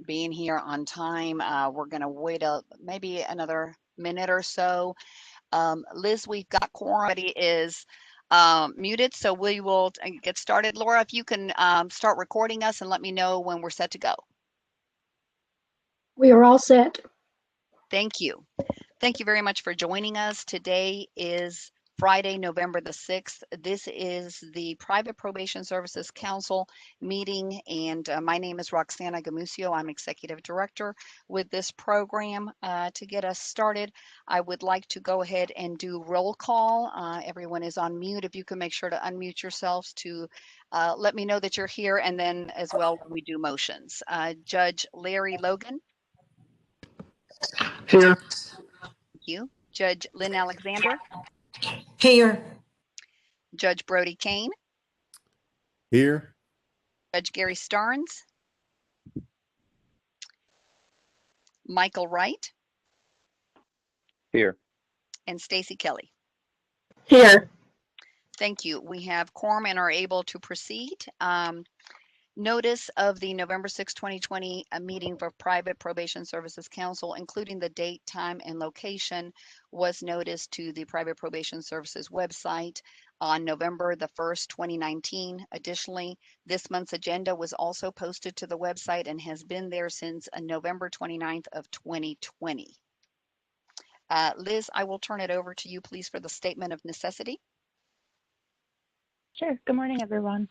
being here on time. We're going to wait maybe another minute or so. Liz, we've got quorum. Everybody is muted, so we will get started. Laura, if you can start recording us and let me know when we're set to go. We are all set. Thank you. Thank you very much for joining us. Today is Friday, November the 6th. This is the Private Probation Services Council meeting, and my name is Roxana Gamusio. I'm Executive Director with this program. To get us started, I would like to go ahead and do roll call. Everyone is on mute. If you can make sure to unmute yourselves to let me know that you're here, and then as well when we do motions. Judge Larry Logan. Here. Thank you. Judge Lynn Alexander. Here. Judge Brody Kane. Here. Judge Gary Starnes. Michael Wright. Here. And Stacy Kelly. Here. Thank you. We have quorum and are able to proceed. Notice of the November 6, 2020 meeting for Private Probation Services Council, including the date, time, and location, was noticed to the Private Probation Services website on November the 1st, 2019. Additionally, this month's agenda was also posted to the website and has been there since November 29th of 2020. Liz, I will turn it over to you, please, for the statement of necessity. Sure. Good morning, everyone.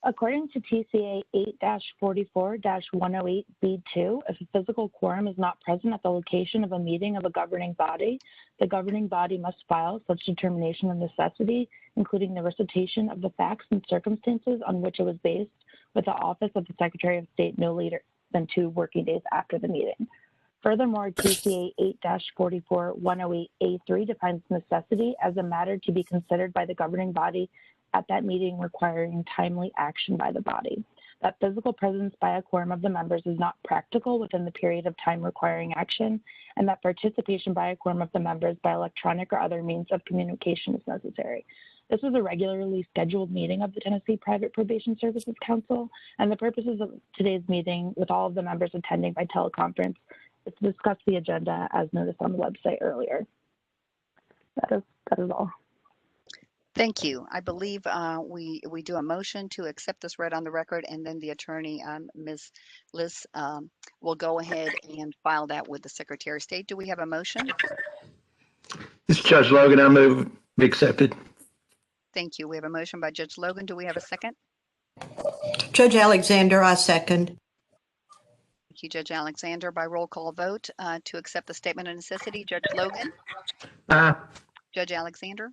According to TCA 8-44-108B2, if a physical quorum is not present at the location of a meeting of a governing body, the governing body must file such determination of necessity, including the recitation of the facts and circumstances on which it was based, with the Office of the Secretary of State no later than 2 working days after the meeting. Furthermore, TCA 8-44-108A3 defines necessity as a matter to be considered by the governing body at that meeting requiring timely action by the body. That physical presence by a quorum of the members is not practical within the period of time requiring action, and that participation by a quorum of the members by electronic or other means of communication is necessary. This is a regularly scheduled meeting of the Tennessee Private Probation Services Council, and the purposes of today's meeting, with all of the members attending by teleconference, is to discuss the agenda as noticed on the website earlier. That is all. Thank you. I believe we do a motion to accept this read on the record, and then the attorney, Ms. Liz, will go ahead and file that with the Secretary of State. Do we have a motion? This is Judge Logan. I move be accepted. Thank you. We have a motion by Judge Logan. Do we have a second? Judge Alexander, I second. Thank you, Judge Alexander. By roll call vote to accept the statement of necessity, Judge Logan. Aye. Judge Alexander.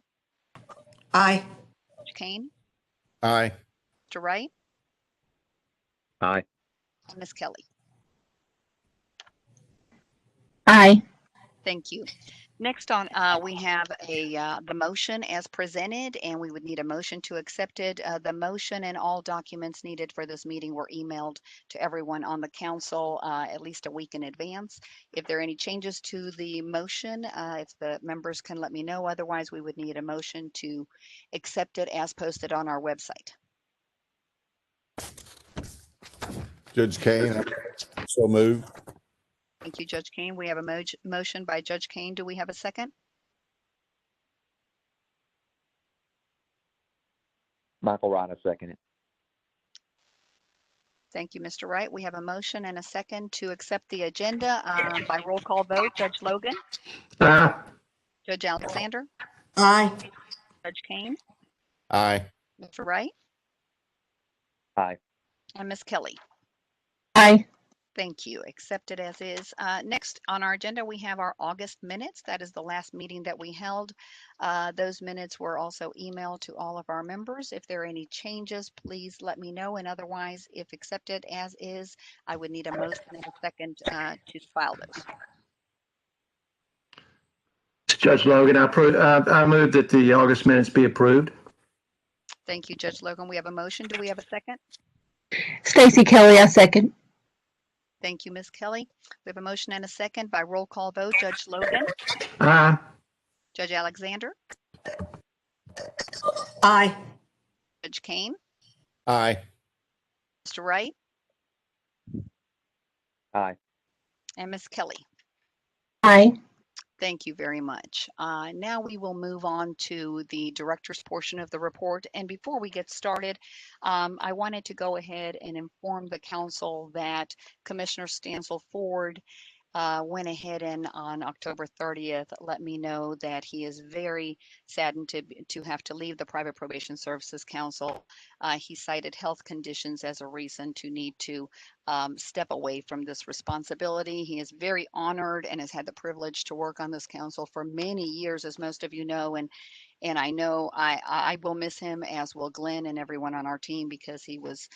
Aye. Judge Kane. Aye. Mr. Wright. Aye. And Ms. Kelly. Aye. Thank you. Next on, we have the motion as presented, and we would need a motion to accept it. The motion and all documents needed for this meeting were emailed to everyone on the council at least a week in advance. If there are any changes to the motion, if the members can let me know. Otherwise, we would need a motion to accept it as posted on our website. Judge Kane, so moved. Thank you, Judge Kane. We have a motion by Judge Kane. Do we have a second? Michael Wright, I second it. Thank you, Mr. Wright. We have a motion and a second to accept the agenda by roll call vote. Judge Logan. Aye. Judge Alexander. Aye. Judge Kane. Aye. Mr. Wright. Aye. And Ms. Kelly. Aye. Thank you. Accepted as is. Next on our agenda, we have our August minutes. That is the last meeting that we held. Those minutes were also emailed to all of our members. If there are any changes, please let me know. And otherwise, if accepted as is, I would need a motion and a second to file those. Judge Logan, I move that the August minutes be approved. Thank you, Judge Logan. We have a motion. Do we have a second? Stacy Kelly, I second. Thank you, Ms. Kelly. We have a motion and a second by roll call vote. Judge Logan. Aye. Judge Alexander. Aye. Judge Kane. Aye. Mr. Wright. Aye. And Ms. Kelly. Aye. Thank you very much. Now we will move on to the director's portion of the report. And before we get started, I wanted to go ahead and inform the council that Commissioner Stansel Ford went ahead and on October 30th let me know that he is very saddened to have to leave the Private Probation Services Council. He cited health conditions as a reason to need to step away from this responsibility. He is very honored and has had the privilege to work on this council for many years, as most of you know, and I know I will miss him, as will Glenn and everyone on our team, because he was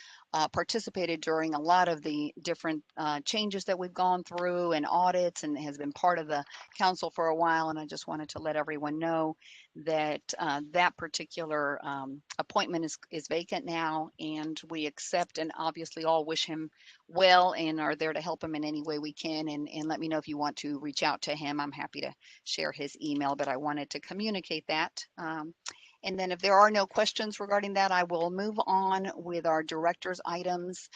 participated during a lot of the different changes that we've gone through and audits, and has been part of the council for a while. And I just wanted to let everyone know that that particular appointment is vacant now, and we accept and obviously all wish him well and are there to help him in any way we can. And let me know if you want to reach out to him. I'm happy to share his email, but I wanted to communicate that. And then if there are no questions regarding that, I will move on with our director's items.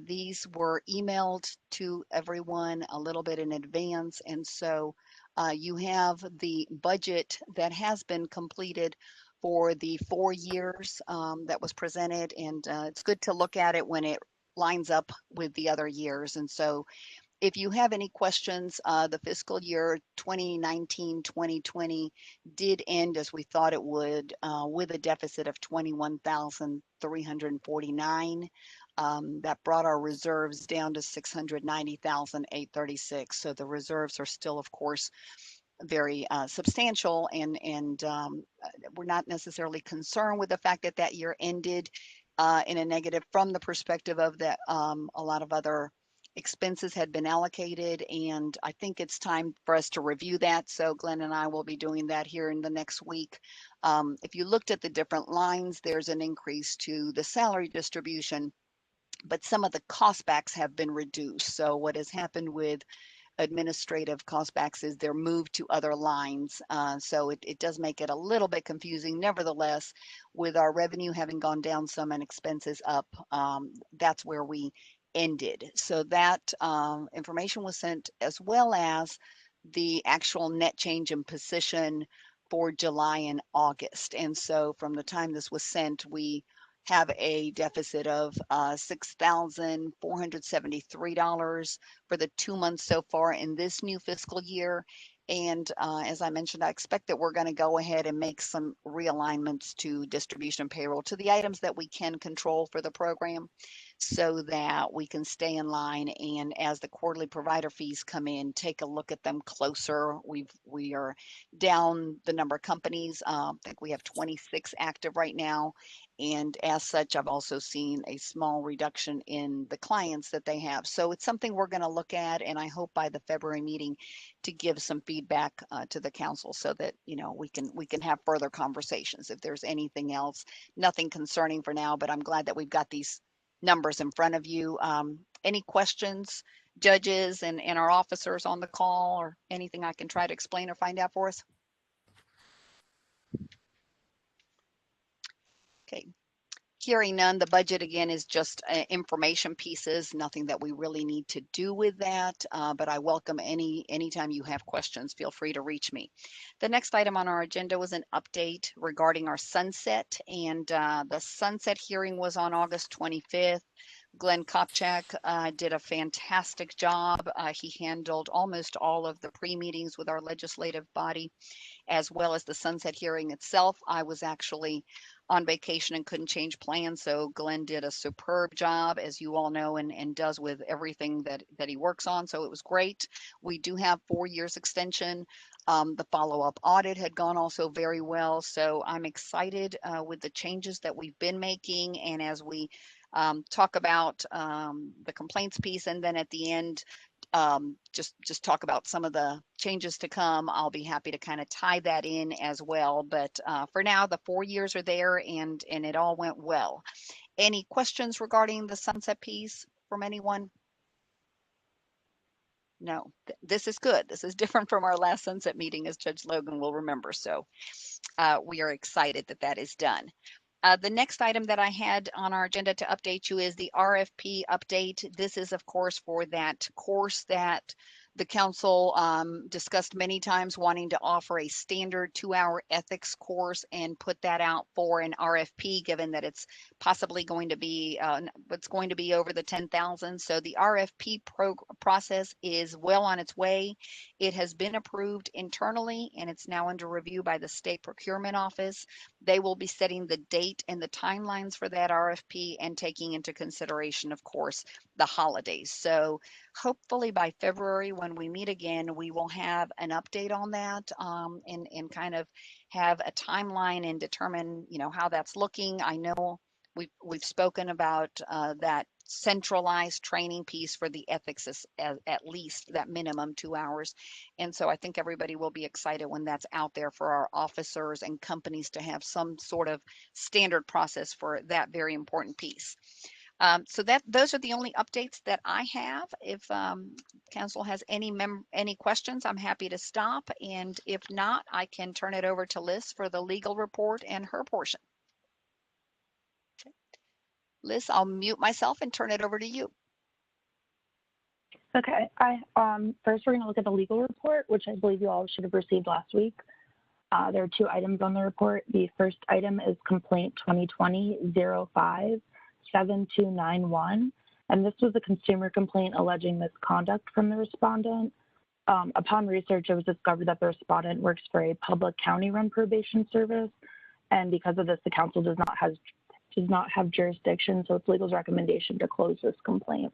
These were emailed to everyone a little bit in advance. And so you have the budget that has been completed for the 4 years that was presented. And it's good to look at it when it lines up with the other years. And so if you have any questions, the fiscal year 2019-2020 did end as we thought it would, with a deficit of 21,349. That brought our reserves down to 690,836. So the reserves are still, of course, very substantial, and we're not necessarily concerned with the fact that that year ended in a negative from the perspective of that a lot of other expenses had been allocated, and I think it's time for us to review that. So Glenn and I will be doing that here in the next week. If you looked at the different lines, there's an increase to the salary distribution, but some of the cost backs have been reduced. So what has happened with administrative cost backs is they're moved to other lines. So it does make it a little bit confusing. Nevertheless, with our revenue having gone down some and expenses up, that's where we ended. So that information was sent, as well as the actual net change in position for July and August. And so from the time this was sent, we have a deficit of $6,473 for the 2 months so far in this new fiscal year. And as I mentioned, I expect that we're going to go ahead and make some realignments to distribution payroll to the items that we can control for the program, so that we can stay in line. And as the quarterly provider fees come in, take a look at them closer. We are down the number of companies. I think we have 26 active right now. And as such, I've also seen a small reduction in the clients that they have. So it's something we're going to look at, and I hope by the February meeting to give some feedback to the council, so that we can have further conversations. If there's anything else, nothing concerning for now, but I'm glad that we've got these numbers in front of you. Any questions, judges and our officers on the call, or anything I can try to explain or find out for us? Okay. Hearing none, the budget again is just information pieces, nothing that we really need to do with that. But I welcome anytime you have questions, feel free to reach me. The next item on our agenda was an update regarding our sunset, and the sunset hearing was on August 25th. Glenn Kopchak did a fantastic job. He handled almost all of the pre-meetings with our legislative body, as well as the sunset hearing itself. I was actually on vacation and couldn't change plans, so Glenn did a superb job, as you all know, and does with everything that he works on. So it was great. We do have 4 years extension. The follow-up audit had gone also very well. So I'm excited with the changes that we've been making, and as we talk about the complaints piece, and then at the end, just talk about some of the changes to come. I'll be happy to kind of tie that in as well. But for now, the 4 years are there, and it all went well. Any questions regarding the sunset piece from anyone? No, this is good. This is different from our last sunset meeting, as Judge Logan will remember. So we are excited that that is done. The next item that I had on our agenda to update you is the RFP update. This is, of course, for that course that the council discussed many times, wanting to offer a standard 2-hour ethics course and put that out for an RFP, given that it's possibly going to be it's going to be over the 10,000. So the RFP process is well on its way. It has been approved internally and it's now under review by the state procurement office. They will be setting the date and the timelines for that RFP and taking into consideration, of course, the holidays. So hopefully by February, when we meet again, we will have an update on that and kind of have a timeline and determine, how that's looking. I know we've spoken about that centralized training piece for the ethics at least that minimum 2 hours. And so I think everybody will be excited when that's out there for our officers and companies to have some sort of standard process for that very important piece. So those are the only updates that I have. If council has any questions, I'm happy to stop. And if not, I can turn it over to Liz for the legal report and her portion. Okay. Liz, I'll mute myself and turn it over to you. Okay, first we're going to look at the legal report, which I believe you all should have received last week. There are 2 items on the report. The first item is complaint 2020-05-7291, and this was a consumer complaint alleging misconduct from the respondent. Upon research, it was discovered that the respondent works for a public county-run probation service, and because of this, the council does not have jurisdiction, so it's legal's recommendation to close this complaint.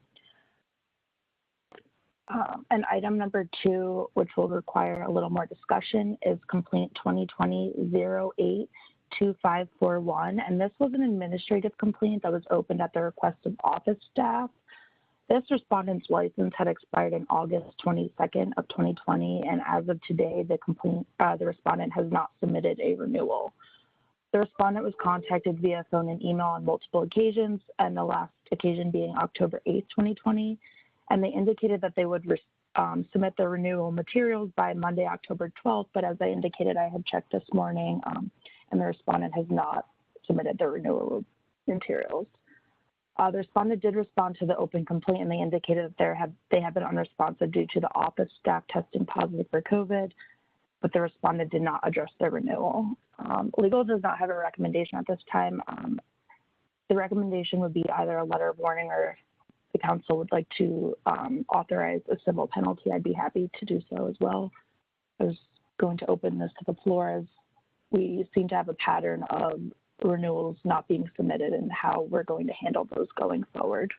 And item number 2, which will require a little more discussion, is complaint 2020-08-2541. And this was an administrative complaint that was opened at the request of office staff. This respondent's license had expired in August 22nd of 2020. And as of today, the respondent has not submitted a renewal. The respondent was contacted via phone and email on multiple occasions, and the last occasion being October 8th, 2020. And they indicated that they would submit the renewal materials by Monday, October 12th. But as I indicated, I had checked this morning, and the respondent has not submitted the renewal materials. The respondent did respond to the open complaint, and they indicated that they have been unresponsive due to the office staff testing positive for COVID, but the respondent did not address their renewal. Legal does not have a recommendation at this time. The recommendation would be either a letter of warning, or the council would like to authorize a civil penalty. I'd be happy to do so as well. I was going to open this to the floor, as we seem to have a pattern of renewals not being submitted and how we're going to handle those going forward.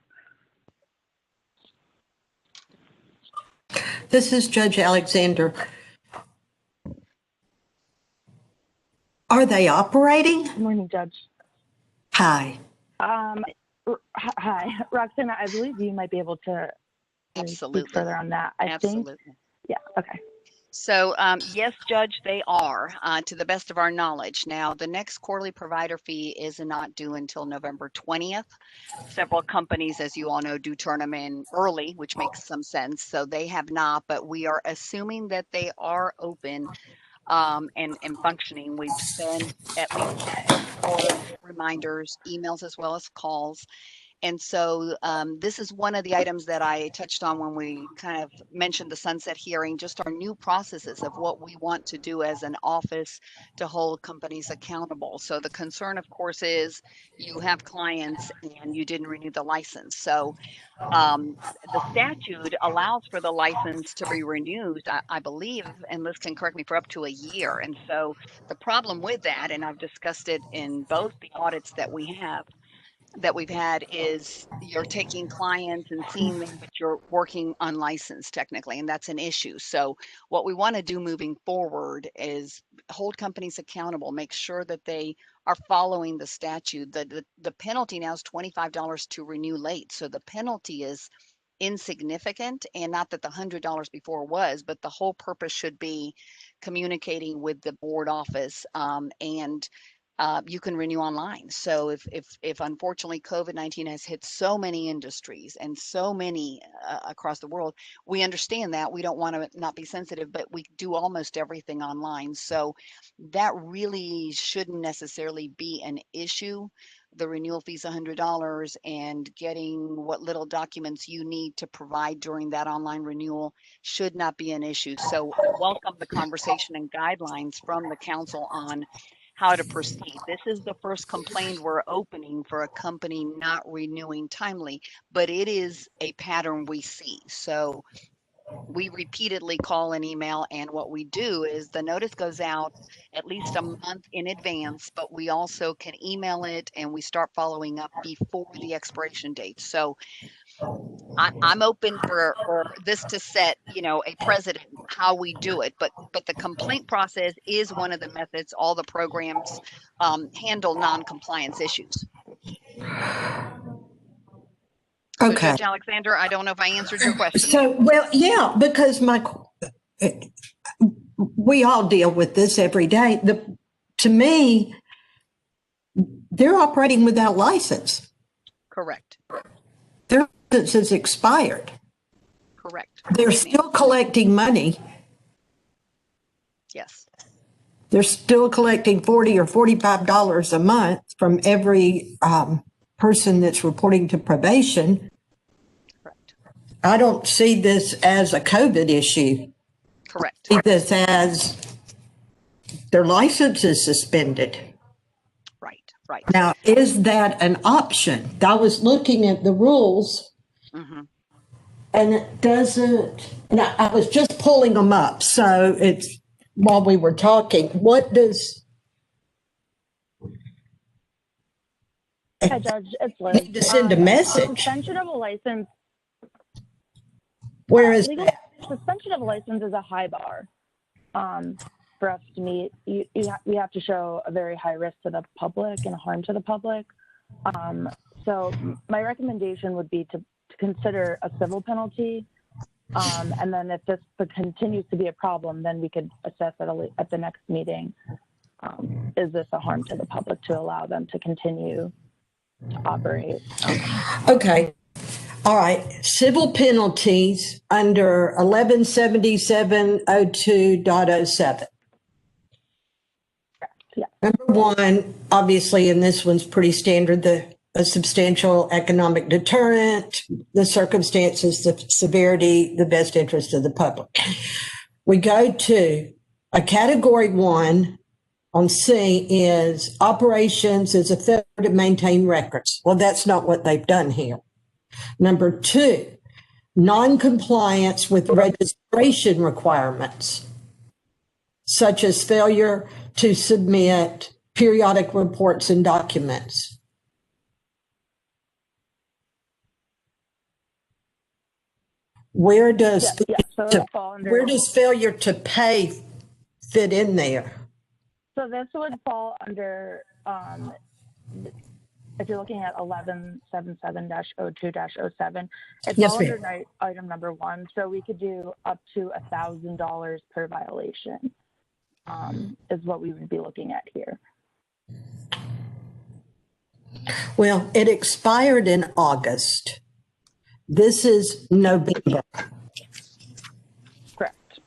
This is Judge Alexander. Are they operating? Good morning, Judge. Hi. Hi, Roxana, I believe you might be able to Absolutely. speak further on that. Absolutely. Yeah, okay. So yes, Judge, they are, to the best of our knowledge. Now, the next quarterly provider fee is not due until November 20th. Several companies, as you all know, do turn them in early, which makes some sense. So they have not, but we are assuming that they are open and functioning. We've sent at least 4 reminders, emails, as well as calls. And so this is one of the items that I touched on when we kind of mentioned the sunset hearing, just our new processes of what we want to do as an office to hold companies accountable. So the concern, of course, is you have clients and you didn't renew the license. So the statute allows for the license to be renewed, I believe, and Liz can correct me, for up to a year. And so the problem with that, and I've discussed it in both the audits that we've had, is you're taking clients and seeing them, but you're working unlicensed technically, and that's an issue. So what we want to do moving forward is hold companies accountable, make sure that they are following the statute. The penalty now is $25 to renew late. So the penalty is insignificant, and not that the $100 before was, but the whole purpose should be communicating with the board office and you can renew online. So if unfortunately COVID-19 has hit so many industries and so many across the world, we understand that. We don't want to not be sensitive, but we do almost everything online. So that really shouldn't necessarily be an issue. The renewal fee is $100, and getting what little documents you need to provide during that online renewal should not be an issue. So I welcome the conversation and guidelines from the council on how to proceed. This is the first complaint we're opening for a company not renewing timely, but it is a pattern we see. So we repeatedly call and email, and what we do is the notice goes out at least a month in advance, but we also can email it and we start following up before the expiration date. So I'm open for this to set, a precedent how we do it, but the complaint process is one of the methods. All the programs handle non-compliance issues. So Okay. Judge Alexander, I don't know if I answered your question. So, well, yeah, because we all deal with this every day. To me, they're operating without license. Correct. Their license has expired. Correct. They're Yes, ma'am. still collecting money. Yes. They're still collecting $40 or $45 a month from every person that's reporting to probation. Correct. I don't see this as a COVID issue. Correct. I see this as their license is suspended. Right. Right. Now, is that an option? I was looking at the rules Mm-hmm. and it doesn't, and I was just pulling them up. So it's while we were talking, what does, Hi, Judge. It's Liz. need to send a message. Suspension of a license. Whereas, Legal suspension of a license is a high bar for us to meet. We have to show a very high risk to the public and harm to the public. So my recommendation would be to consider a civil penalty. And then if this continues to be a problem, then we could assess at the next meeting. Is this a harm to the public to allow them to continue to operate? okay. All right. Civil penalties under 117702.07. Yeah. Number one, obviously, and this one's pretty standard, a substantial economic deterrent, the circumstances, the severity, the best interest of the public. We go to a category 1 on C is operations as a failure to maintain records. Well, that's not what they've done here. Number 2, non-compliance with registration requirements, such as failure to submit periodic reports and documents. Where does So it'll fall under. where does failure to pay fit in there? So this would fall under, if you're looking at 1177-02-07, it's Yes, all ma'am. under item number 1. So we could do up to $1,000 per violation, is what we would be looking at here. Well, it expired in August. This is November. Correct.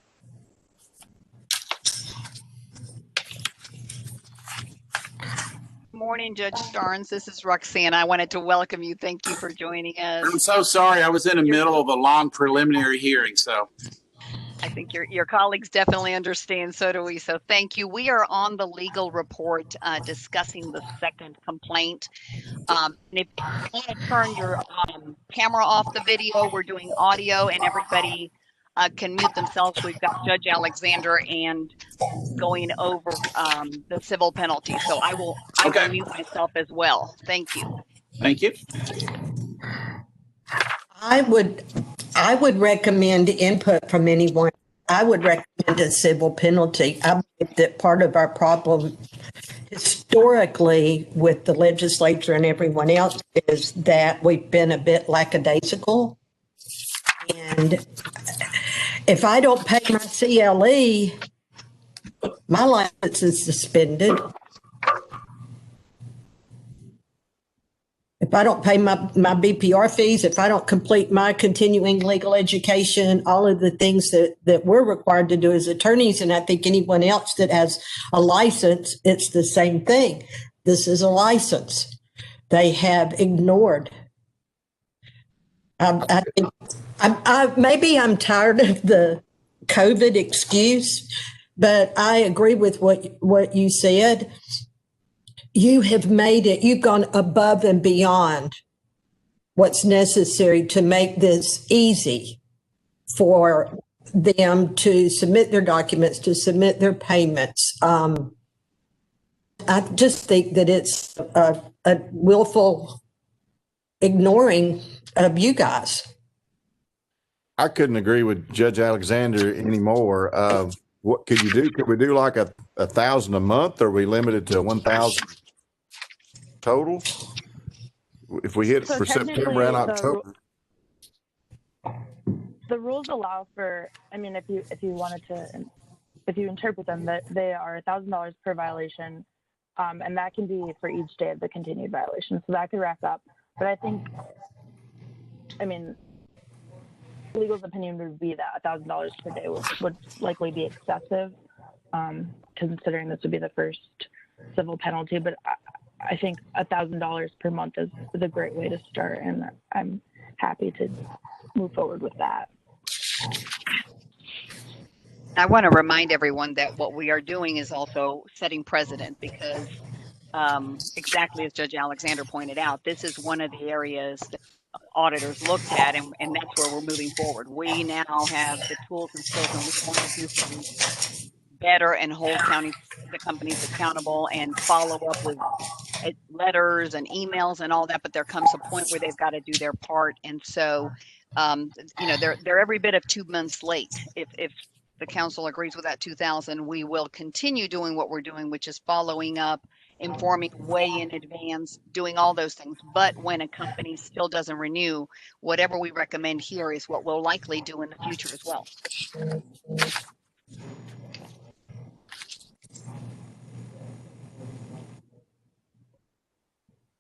Morning, Judge Starnes. This is Roxanne. I wanted to welcome you. Thank you for joining us. I'm so sorry. I was in the middle of a long preliminary hearing, so. I think your colleagues definitely understand. So do we. So thank you. We are on the legal report discussing the second complaint. And if you want to turn your camera off the video, we're doing audio, and everybody can mute themselves. We've got Judge Alexander and going over the civil penalty. So I will mute myself as well. Thank you. Thank you. I would recommend input from anyone. I would recommend a civil penalty. I believe that part of our problem historically with the legislature and everyone else is that we've been a bit lackadaisical. And if I don't pay my CLE, my license is suspended. If I don't pay my BPR fees, if I don't complete my continuing legal education, all of the things that we're required to do as attorneys, and I think anyone else that has a license, it's the same thing. This is a license. They have ignored. I think maybe I'm tired of the COVID excuse, but I agree with what you said. You have made it, you've gone above and beyond what's necessary to make this easy for them to submit their documents, to submit their payments. I just think that it's a willful ignoring of you guys. I couldn't agree with Judge Alexander anymore. What could you do? Could we do like a 1,000 a month? Or are we limited to 1,000 total? If we hit So for September and October. The rules allow for, I mean, if you interpret them, that they are $1,000 per violation, and that can be for each day of the continued violation. So that could rack up. But I think, I mean, legal's opinion would be that $1,000 per day would likely be excessive, considering this would be the first civil penalty. But I think $1,000 per month is a great way to start, and I'm happy to move forward with that. I want to remind everyone that what we are doing is also setting precedent because exactly as Judge Alexander pointed out, this is one of the areas that auditors looked at, and that's where we're moving forward. We now have the tools and skills, and we want to do things better and hold the companies accountable and follow up with letters and emails and all that. But there comes a point where they've got to do their part, and so they're every bit of 2 months late. If the council agrees with that 2,000, we will continue doing what we're doing, which is following up, informing way in advance, doing all those things. But when a company still doesn't renew, whatever we recommend here is what we'll likely do in the future as well.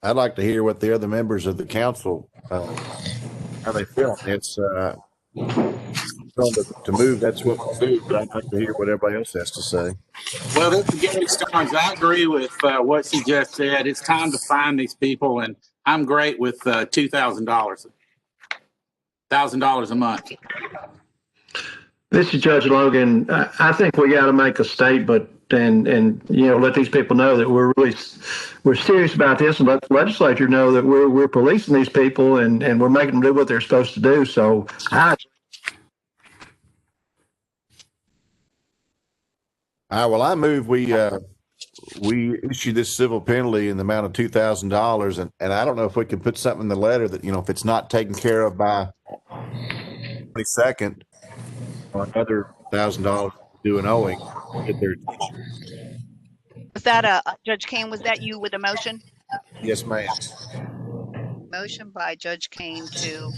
I'd like to hear what the other members of the council, how they feel. It's to move, that's what we'll do, but I'd like to hear what everybody else has to say. Well, this is Gary Starnes. I agree with what she just said. It's time to find these people, and I'm great with $2,000, $1,000 a month. This is Judge Logan. I think we got to make a statement and let these people know that we're serious about this, and let the legislature know that we're policing these people and we're making them do what they're supposed to do. So I move we issue this civil penalty in the amount of $2,000, and I don't know if we can put something in the letter that if it's not taken care of by 22nd, another $1,000 due and owing. Get their attention. Was that Judge Kane? Was that you with a motion? Yes, ma'am. Motion by Judge Kane to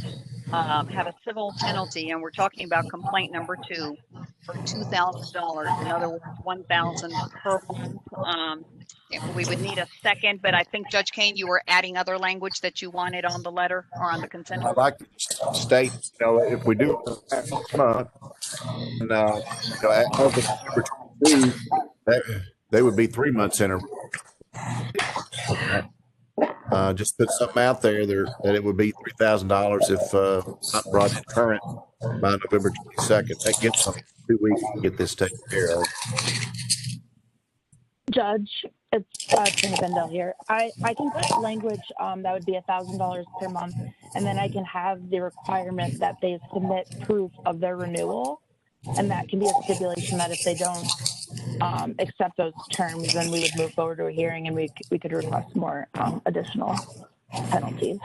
have a civil penalty, and we're talking about complaint number 2 for $2,000. In other words, $1,000 per month. We would need a second, but I think Judge Kane, you were adding other language that you wanted on the letter or on the consent. I'd like to state, if we do a month, and as of September 22, they would be 3 months in a just put something out there that it would be $3,000 if not brought in current by November 22nd. That gives them 2 weeks to get this taken care of. Judge, it's Trina Bendel here. I can put language that would be $1,000 per month, and then I can have the requirement that they submit proof of their renewal, and that can be a stipulation that if they don't accept those terms, then we would move forward to a hearing and we could request more additional penalties.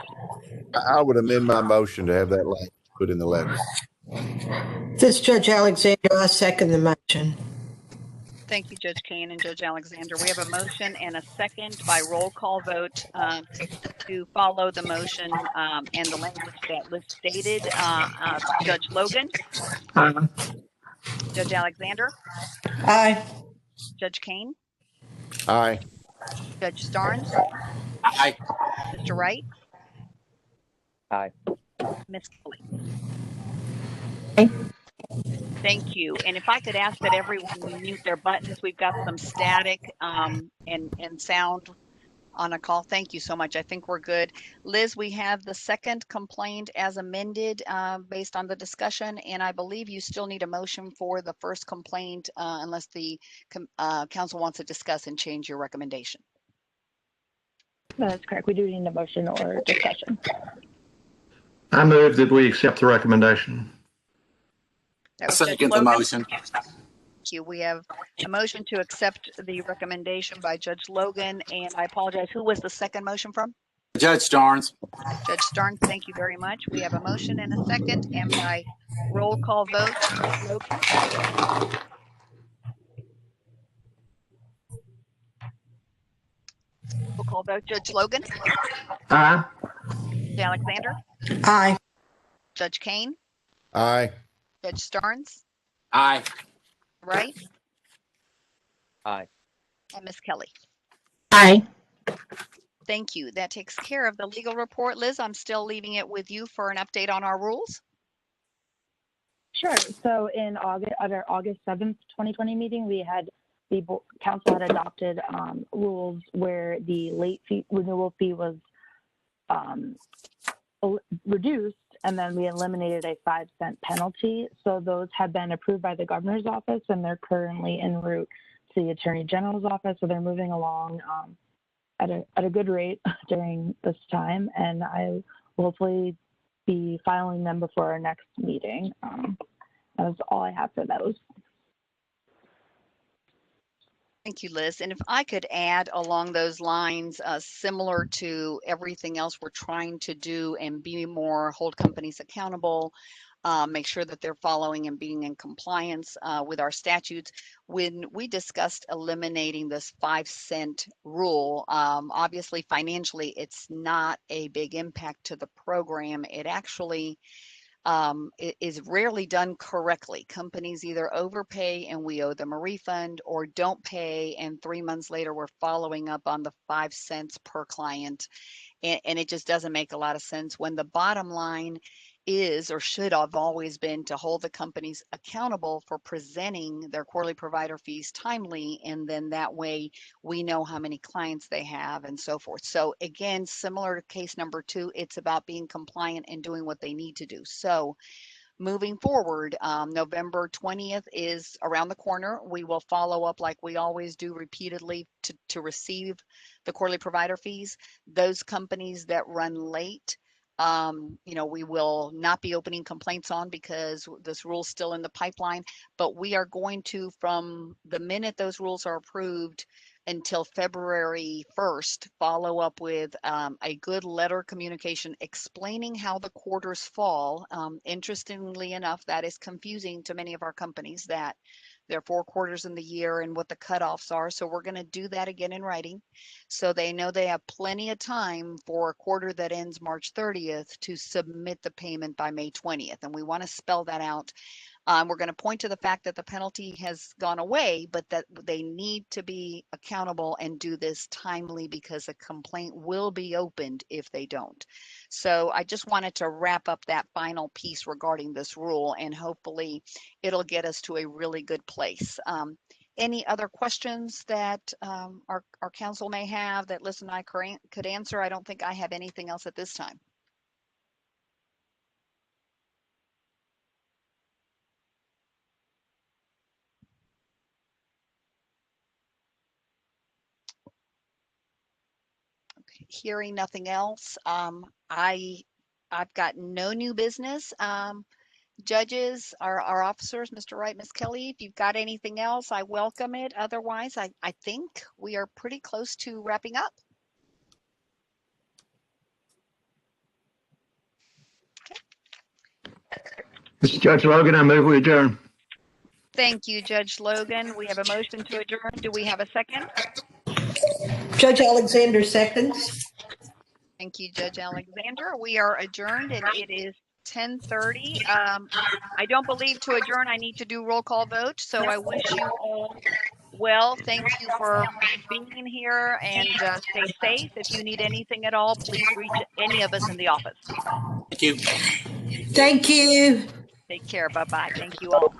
I would amend my motion to have that language put in the letter. This is Judge Alexander. I second the motion. Thank you, Judge Kane and Judge Alexander. We have a motion and a second by roll call vote to follow the motion and the language that was stated. Judge Logan? Aye. Judge Alexander? Aye. Judge Kane? Aye. Judge Starnes? Aye. Mr. Wright? Aye. Ms. Kelly. Aye. Thank you. And if I could ask that everyone mute their buttons, we've got some static and sound on a call. Thank you so much. I think we're good. Liz, we have the second complaint as amended based on the discussion, and I believe you still need a motion for the first complaint unless the council wants to discuss and change your recommendation. That's correct. We do need a motion or discussion. I move that we accept the recommendation. That I was Judge second the Logan. motion. Thank you. We have a motion to accept the recommendation by Judge Logan, and I apologize. Who was the second motion from? Judge Starnes. Judge Starnes, thank you very much. We have a motion and a second, and by roll call vote, Judge Logan. Roll call vote, Judge Logan, Aye. Judge Alexander, Aye. Judge Kane, Aye. Judge Starnes, Aye. Wright, Aye. and Ms. Kelly. Aye. Thank you. That takes care of the legal report. Liz, I'm still leaving it with you for an update on our rules. Sure. So in August, at our August 7th, 2020 meeting, we had the council had adopted rules where the late fee renewal fee was reduced, and then we eliminated a 5-cent penalty. So those have been approved by the governor's office, and they're currently en route to the attorney general's office. So they're moving along at a good rate during this time, and I will hopefully be filing them before our next meeting. That's all I have for those. Thank you, Liz. And if I could add along those lines, similar to everything else we're trying to do and be more, hold companies accountable, make sure that they're following and being in compliance with our statutes. When we discussed eliminating this 5-cent rule, obviously financially, it's not a big impact to the program. It actually it is rarely done correctly. Companies either overpay and we owe them a refund, or don't pay and 3 months later we're following up on the 5 cents per client. And it just doesn't make a lot of sense when the bottom line is, or should have always been, to hold the companies accountable for presenting their quarterly provider fees timely, and then that way we know how many clients they have and so forth. So again, similar to case number 2, it's about being compliant and doing what they need to do. So moving forward, November 20th is around the corner. We will follow up like we always do repeatedly to receive the quarterly provider fees. Those companies that run late, we will not be opening complaints on because this rule's still in the pipeline, but we are going to, from the minute those rules are approved until February 1st, follow up with a good letter communication explaining how the quarters fall. Interestingly enough, that is confusing to many of our companies, that there are 4 quarters in the year and what the cutoffs are. So we're going to do that again in writing, so they know they have plenty of time for a quarter that ends March 30th to submit the payment by May 20th. And we want to spell that out. We're going to point to the fact that the penalty has gone away, but that they need to be accountable and do this timely, because a complaint will be opened if they don't. So I just wanted to wrap up that final piece regarding this rule, and hopefully it'll get us to a really good place. Any other questions that our council may have that Liz and I could answer? I don't think I have anything else at this time. Okay, hearing nothing else, I've got no new business. Judges, our officers, Mr. Wright, Ms. Kelly, if you've got anything else, I welcome it. Otherwise, I think we are pretty close to wrapping up. Mr. Judge Logan, I move we adjourn. Thank you, Judge Logan. We have a motion to adjourn. Do we have a second? Judge Alexander seconds. Thank you, Judge Alexander. We are adjourned, and it is 10:30. I don't believe to adjourn I need to do roll call vote, so I wish you all Well, thank you for being here, and stay safe. If you need anything at all, please reach any of us in the office. Thank you. Thank you. Take care. Bye-bye. Thank you all.